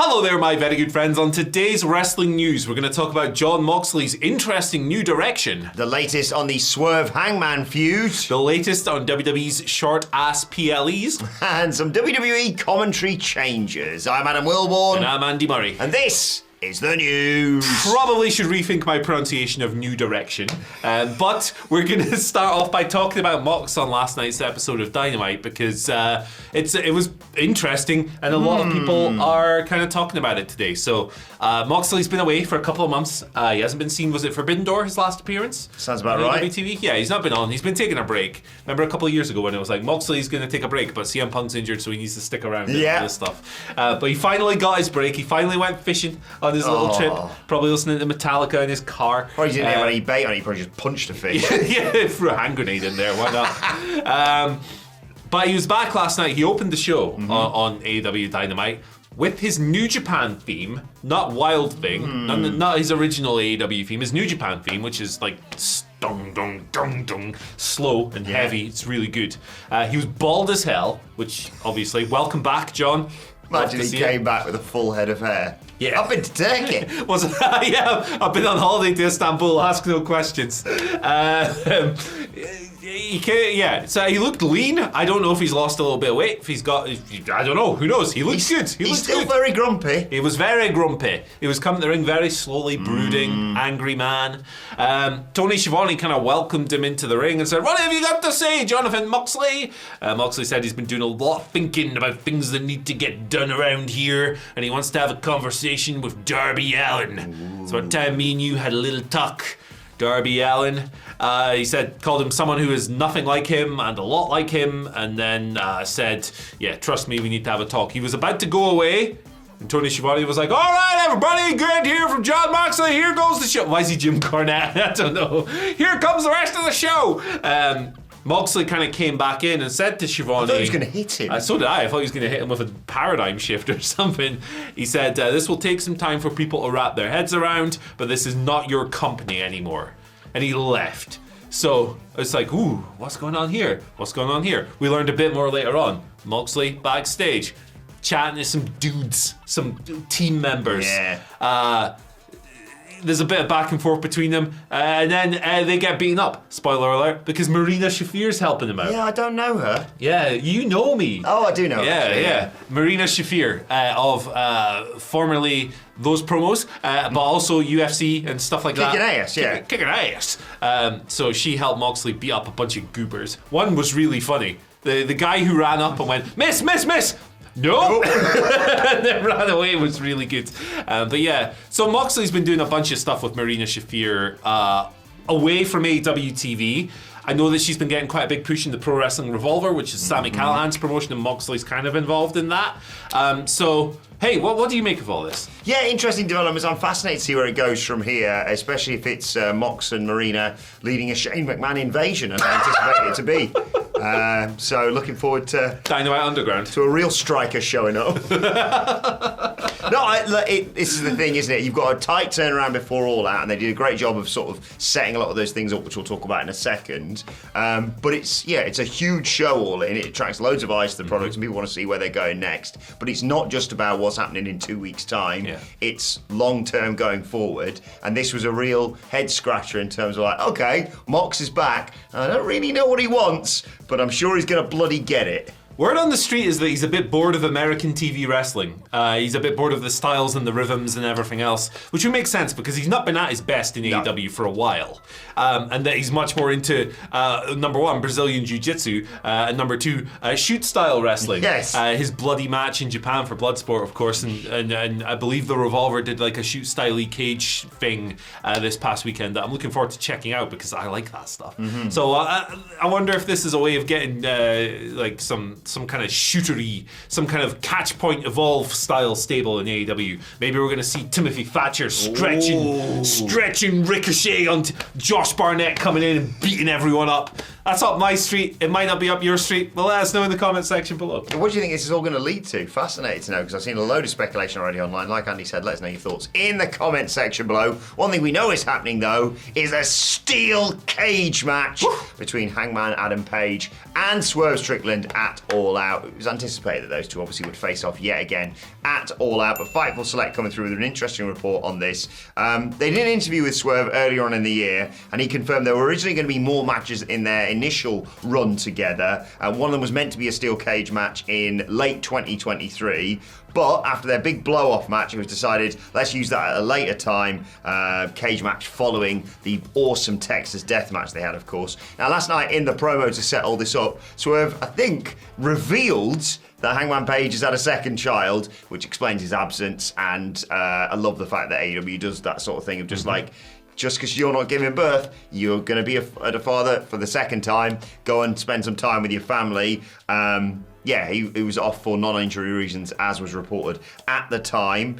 Hello there, my very good friends. On today's wrestling news, we're going to talk about Jon Moxley's interesting new direction. The latest on the Swerve Hangman feud. The latest on WWE's short-ass PLEs. And some WWE commentary changes. I'm Adam Wilborn. And I'm Andy Murray. And this is the news. Probably should rethink my pronunciation of new direction. But we're going to start off by talking about Mox on last night's episode of Dynamite because it was interesting and a lot of people are kind of talking about it today. So Moxley's been away for a couple of months. He hasn't been seen, was it Forbidden Door, his last appearance? Sounds about on right. WTF? Yeah, he's not been on. He's been taking a break. Remember a couple of years ago when it was like, Moxley's going to take a break, but CM Punk's injured, so he needs to stick around and all this stuff. But he finally got his break. He finally went fishing on his little trip, probably listening to Metallica in his car. Probably didn't have any bait on it, he probably just punched a fish. Yeah, threw a hand grenade in there, why not? But he was back last night. He opened the show on AEW Dynamite with his New Japan theme, not Wild Thing, not his original AEW theme, his New Japan theme, which is like dong dong dong dong, slow and heavy. It's really good. He was bald as hell, which obviously, welcome back, John. Imagine he came back with a full head of hair. Yeah. I've been to Turkey. Yeah, I've been on holiday to Istanbul, ask no questions. So he looked lean. I don't know if he's lost a little bit of weight. I don't know. Who knows? He looks good. He's still very grumpy. He was very grumpy. He was coming to the ring very slowly, brooding, angry man. Tony Schiavone kind of welcomed him into the ring and said, "What have you got to say, Jonathan Moxley?" Moxley said he's been doing a lot of thinking about things that need to get done around here, and he wants to have a conversation with Darby Allin. It's about time me and you had a little talk. Darby Allin, he called him someone who is nothing like him and a lot like him, and then said, "Yeah, trust me, we need to have a talk." He was about to go away, and Tony Schiavone was like, "All right, everybody, great to hear from Jon Moxley. Here goes the show." Why is he Jim Cornette? I don't know. Here comes the rest of the show. Moxley kind of came back in and said to Schiavone... I thought he was going to hit him. So did I. I thought he was going to hit him with a paradigm shift or something. He said, "This will take some time for people to wrap their heads around, but this is not your company anymore." And he left. So it's like, ooh, what's going on here? What's going on here? We learned a bit more later on. Moxley backstage, chatting to some dudes, some team members. Yeah. There's a bit of back and forth between them, and then they get beaten up. Spoiler alert, because Marina Shafir's helping them out. Yeah, I don't know her. Yeah, you know me. Oh, I do know her. Yeah. Marina Shafir of formerly those promos, but also UFC and stuff like that. Kicking ass. So she helped Moxley beat up a bunch of goobers. One was really funny. The guy who ran up and went, "Miss, miss, miss!" No! And then ran away was really good. But yeah, so Moxley's been doing a bunch of stuff with Marina Shafir away from AEW TV. I know that she's been getting quite a big push in the Pro Wrestling Revolver, which is Sami Callihan's promotion, and Moxley's kind of involved in that. So, hey, what do you make of all this? Yeah, interesting developments. I'm fascinated to see where it goes from here, especially if it's Mox and Marina leading a Shane McMahon invasion, as I anticipate it to be. So looking forward to Dynamite Underground. To a real striker showing up. This is the thing, isn't it? You've got a tight turnaround before All Out, and they did a great job of sort of setting a lot of those things up, which we'll talk about in a second. But it's a huge show all in. It attracts loads of eyes to the product, and people want to see where they're going next. But it's not just about what's happening in 2 weeks' time. Yeah. It's long-term going forward. And this was a real head-scratcher in terms of like, okay, Mox is back. I don't really know what he wants, but I'm sure he's going to bloody get it. Word on the street is that he's a bit bored of American TV wrestling. He's a bit bored of the styles and the rhythms and everything else, which would make sense because he's not been at his best in AEW for a while. And that he's much more into, number one, Brazilian Jiu-Jitsu, and number two, shoot-style wrestling. Yes. His bloody match in Japan for Bloodsport, of course, and I believe the Revolver did like a shoot-style cage thing this past weekend that I'm looking forward to checking out because I like that stuff. So I wonder if this is a way of getting like some kind of shootery, some kind of catch point evolve style stable in AEW. Maybe we're going to see Timothy Thatcher stretching Ricochet onto Josh Barnett coming in and beating everyone up. That's up my street. It might not be up your street. But let us know in the comment section below. What do you think this is all going to lead to? Fascinated to know, because I've seen a load of speculation already online. Like Andy said, let us know your thoughts in the comment section below. One thing we know is happening, though, is a steel cage match between Hangman Adam Page and Swerve Strickland at All Out. It was anticipated that those two obviously would face off yet again at All Out, but Fightful Select coming through with an interesting report on this. They did an interview with Swerve earlier on in the year, and he confirmed there were originally going to be more matches in their initial run together. One of them was meant to be a steel cage match in late 2023. But after their big blow-off match, it was decided, let's use that at a later time, cage match following the awesome Texas death match they had, of course. Now, last night in the promo to set all this up, Swerve, I think, revealed that Hangman Page has had a second child, which explains his absence, and I love the fact that AEW does that sort of thing of just like, just because you're not giving birth, you're going to be a father for the second time. Go and spend some time with your family. He was off for non-injury reasons, as was reported at the time.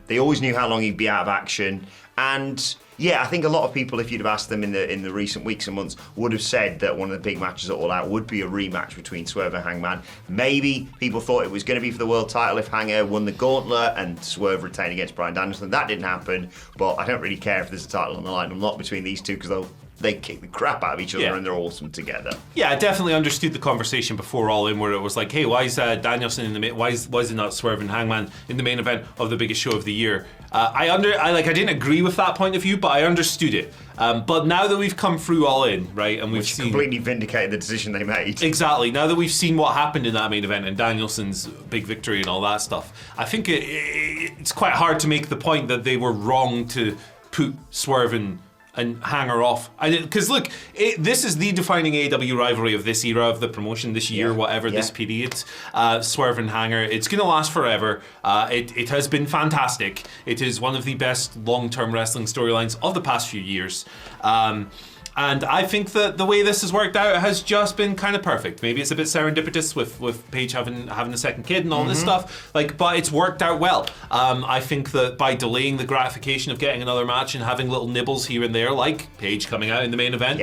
They always knew how long he'd be out of action. And yeah, I think a lot of people, if you'd have asked them in the recent weeks and months, would have said that one of the big matches at All Out would be a rematch between Swerve and Hangman. Maybe people thought it was going to be for the world title if Hanger won the gauntlet and Swerve retained against Bryan Danielson. That didn't happen, but I don't really care if there's a title on the line or not between these two, because they kick the crap out of each other and they're awesome together. Yeah, I definitely understood the conversation before All In, where it was like, hey, why is Danielson in the main? Why is it not Swerve and Hangman in the main event of the biggest show of the year? I didn't agree with that point of view, but I understood it. But now that we've come through All In, right, and we've seen completely vindicated the decision they made. Exactly. Now that we've seen what happened in that main event and Danielson's big victory and all that stuff, I think it's quite hard to make the point that they were wrong to put Swerve and Hanger off. Because look, this is the defining AEW rivalry of this era of the promotion, this year, this period. Swerve and Hanger. It's going to last forever. It has been fantastic. It is one of the best long-term wrestling storylines of the past few years. And I think that the way this has worked out has just been kind of perfect. Maybe it's a bit serendipitous with Paige having a second kid and all this stuff, but it's worked out well. I think that by delaying the gratification of getting another match and having little nibbles here and there, like Paige coming out in the main event,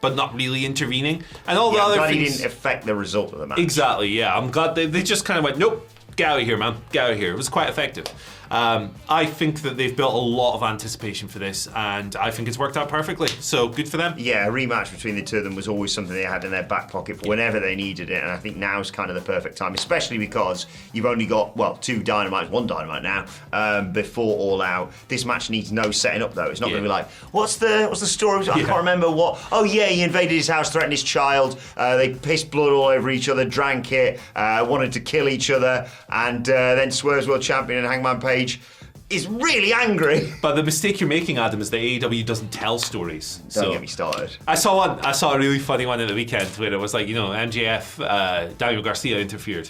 but not really intervening, and all the other things. I'm glad he didn't affect the result of the match. Exactly, yeah. I'm glad they just kind of went, nope, get out of here, man, get out of here. It was quite effective. I think that they've built a lot of anticipation for this, and I think it's worked out perfectly. So good for them. Yeah, a rematch between the two of them was always something they had in their back pocket for whenever they needed it, and I think now's kind of the perfect time, especially because you've only got one Dynamite now before All Out. This match needs no setting up though. It's not going to be like, what's the story? I can't remember what. Oh yeah, he invaded his house, threatened his child. They pissed blood all over each other, drank it, wanted to kill each other, and then Swerve's world champion and Hangman Page is really angry. But the mistake you're making, Adam, is that AEW doesn't tell stories. Don't get me started. I saw a really funny one in the weekend where it was like, MJF, Daniel Garcia interfered.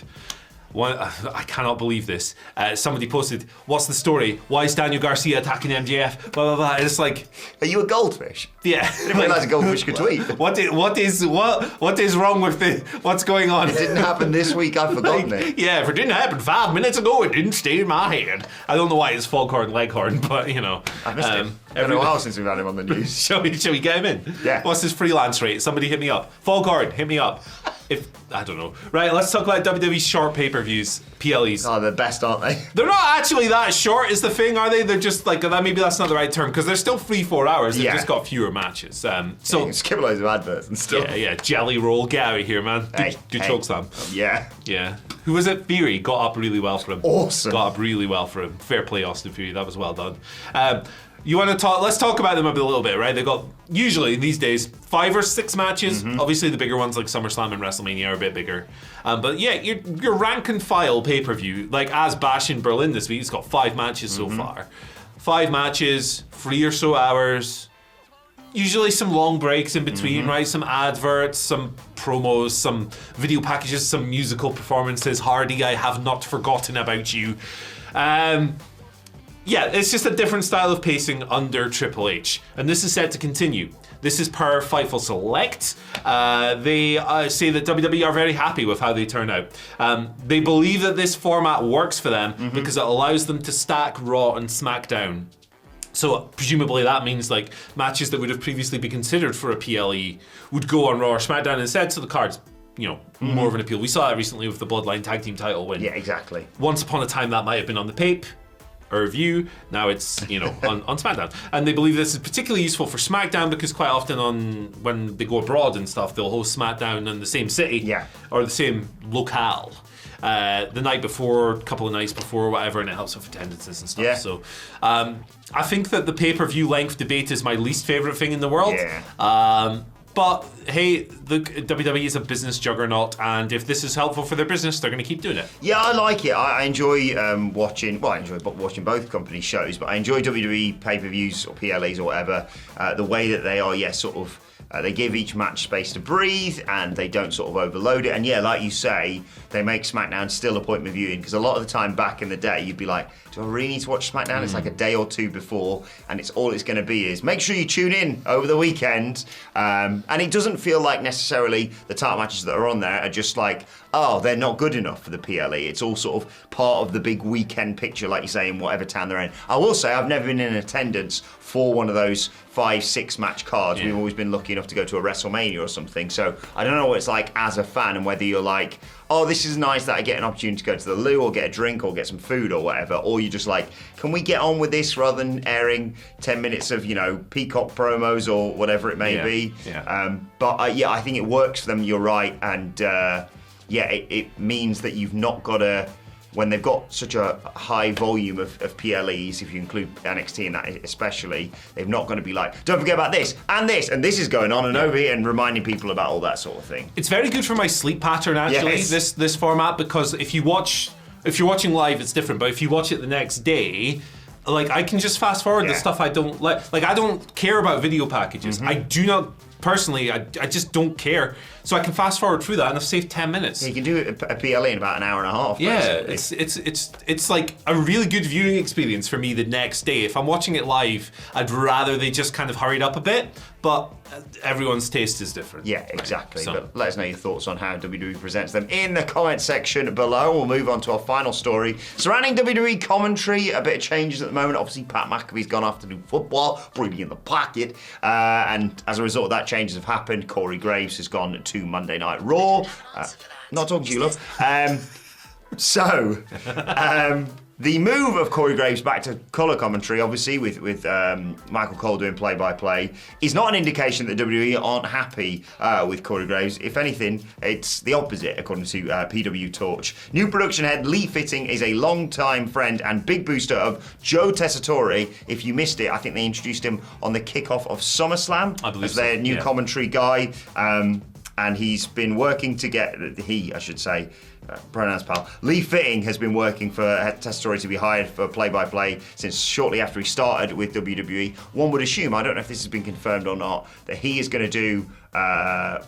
I cannot believe this. Somebody posted, what's the story? Why is Daniel Garcia attacking MJF? Blah, blah, blah. And it's like... Are you a goldfish? Yeah. I didn't realise a goldfish could tweet. What is wrong with what's going on? It didn't happen this week, I've forgotten it. Yeah, if it didn't happen 5 minutes ago, it didn't stay in my head. I don't know why it's Foghorn Leghorn, but I missed him. It's been a while since we've had him on the news. Shall we get him in? Yeah. What's his freelance rate? Somebody hit me up. Foghorn, hit me up. I don't know. Right, let's talk about WWE's short pay-per-views, PLEs. Oh, they're best, aren't they? They're not actually that short, is the thing, are they? They're just like, maybe that's not the right term, because they're still 3-4 hours. They've just got fewer matches. So you can skip loads of adverts and stuff. Yeah, Jelly Roll, get out of here, man. Good chokeslam. Yeah. Who was it? Fury got up really well for him. Awesome. Got up really well for him. Fair play, Austin Fury. That was well done. You want to talk? Let's talk about them a little bit, right? They got usually these days 5 or 6 matches. Obviously, the bigger ones like SummerSlam and WrestleMania are a bit bigger. But yeah, your rank and file pay-per-view, like as Bash in Berlin this week, it's got 5 matches so far. 5 matches, 3 or so hours. Usually some long breaks in between, right? Some adverts, some promos, some video packages, some musical performances. Hardy, I have not forgotten about you. Yeah, it's just a different style of pacing under Triple H. And this is set to continue. This is per Fightful Select. They say that WWE are very happy with how they turn out. They believe that this format works for them because it allows them to stack Raw and SmackDown. So presumably that means like matches that would have previously been considered for a PLE would go on Raw or SmackDown instead, so the card's more of an appeal. We saw that recently with the Bloodline Tag Team title win. Yeah, exactly. Once upon a time that might have been on the Pape. a review. Now it's, on SmackDown. And they believe this is particularly useful for SmackDown because quite often when they go abroad and stuff, they'll host SmackDown in the same city or the same locale. The night before, a couple of nights before, whatever, and it helps with attendances and stuff. Yeah. So I think that the pay-per-view length debate is my least favourite thing in the world. Yeah. But hey, the WWE is a business juggernaut, and if this is helpful for their business, they're going to keep doing it. Yeah, I like it. I enjoy watching watching both company shows, but I enjoy WWE pay-per-views or PLEs or whatever. The way that they are, they give each match space to breathe and they don't sort of overload it. And yeah, like you say, they make SmackDown still appointment viewing because a lot of the time back in the day, you'd be like, do I really need to watch SmackDown? It's like a day or two before and it's going to be is make sure you tune in over the weekend. And it doesn't feel like necessarily the title matches that are on there are just like, oh, they're not good enough for the PLE. It's all sort of part of the big weekend picture, like you say, in whatever town they're in. I will say I've never been in attendance for one of those 5-6 match cards. We've always been lucky enough to go to a WrestleMania or something. So I don't know what it's like as a fan and whether you're like, oh, this is nice that I get an opportunity to go to the loo or get a drink or get some food or whatever. Or you're just like, can we get on with this rather than airing 10 minutes of, Peacock promos or whatever it may be. Yeah. But I think it works for them. You're right. And it means that you've not got to... When they've got such a high volume of PLEs, if you include NXT in that especially, they're not going to be like, don't forget about this, and this is going on and over here, and reminding people about all that sort of thing. It's very good for my sleep pattern, actually, this format, because if you're watching live, it's different, but if you watch it the next day, like, I can just fast forward the stuff I don't like. Like, I don't care about video packages. I do not... Personally, I just don't care. So I can fast forward through that and I've saved 10 minutes. Yeah, you can do a PLE in about an hour and a half. Yeah, it's like a really good viewing experience for me the next day. If I'm watching it live, I'd rather they just kind of hurried up a bit, but everyone's taste is different. Yeah, exactly. Right? So. But let us know your thoughts on how WWE presents them in the comment section below. We'll move on to our final story. Surrounding WWE commentary, a bit of changes at the moment. Obviously, Pat McAfee's gone off to do football, breathing in the pocket. And as a result of that, changes have happened. Corey Graves has gone to Monday Night Raw. Not talking to you, love. The move of Corey Graves back to colour commentary, obviously, with Michael Cole doing play-by-play, is not an indication that WWE aren't happy with Corey Graves. If anything, it's the opposite, according to PW Torch. New production head Lee Fitting is a long-time friend and big booster of Joe Tessitore. If you missed it, I think they introduced him on the kickoff of SummerSlam as their new commentary guy. And he's been working to get, pronouns pal, Lee Fitting has been working for Tessitore to be hired for play-by-play since shortly after he started with WWE. One would assume, I don't know if this has been confirmed or not, that he is going to do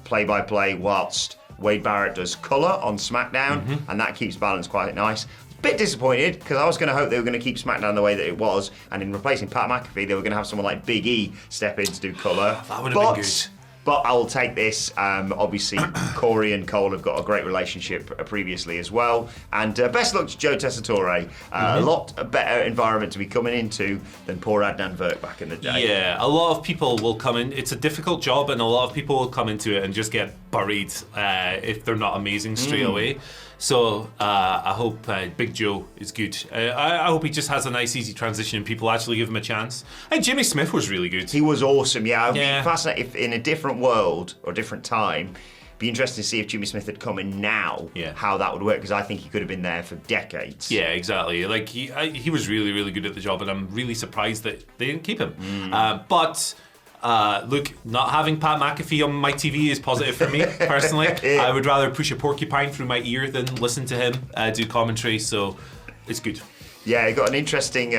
play-by-play whilst Wade Barrett does colour on SmackDown, and that keeps balance quite nice. Bit disappointed, because I was going to hope they were going to keep SmackDown the way that it was, and in replacing Pat McAfee, they were going to have someone like Big E step in to do colour. That would have been good. But I will take this. Obviously, Corey and Cole have got a great relationship previously as well. And best luck to Joe Tessitore. A lot better environment to be coming into than poor Adnan Virk back in the day. Yeah, a lot of people will come in. It's a difficult job, and a lot of people will come into it and just get buried if they're not amazing straight away. So I hope Big Joe is good. I hope he just has a nice, easy transition and people actually give him a chance. And Jimmy Smith was really good. He was awesome, yeah. I'd be fascinated if in a different world or different time, be interesting to see if Jimmy Smith had come in now, how that would work, because I think he could have been there for decades. Yeah, exactly. Like he was really, really good at the job, and I'm really surprised that they didn't keep him. But... look, not having Pat McAfee on my TV is positive for me, personally. I would rather push a porcupine through my ear than listen to him do commentary, so it's good. Yeah, you got an interesting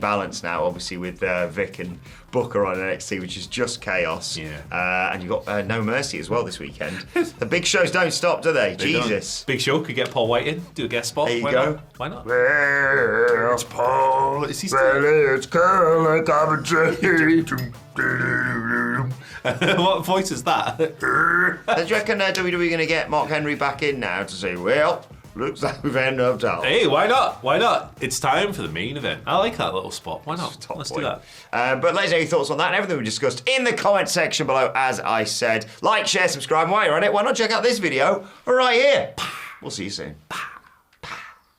balance now, obviously, with Vic and Booker on NXT, which is just chaos. Yeah. And you got No Mercy as well this weekend. The big shows don't stop, do they? Jesus. Don't. Big Show could get Paul White in, do a guest spot. There you go. Why not? Well, it's Paul. Is he still? Well, it's Carl commentary. What voice is that? Do you reckon WWE going to get Mark Henry back in now to say, well, looks like we've had enough time? Hey, why not? Why not? It's time for the main event. I like that little spot. Why not? Let's do that. But let us know your thoughts on that and everything we discussed in the comment section below, as I said. Like, share, subscribe, and while you're on it, why not check out this video right here? We'll see you soon.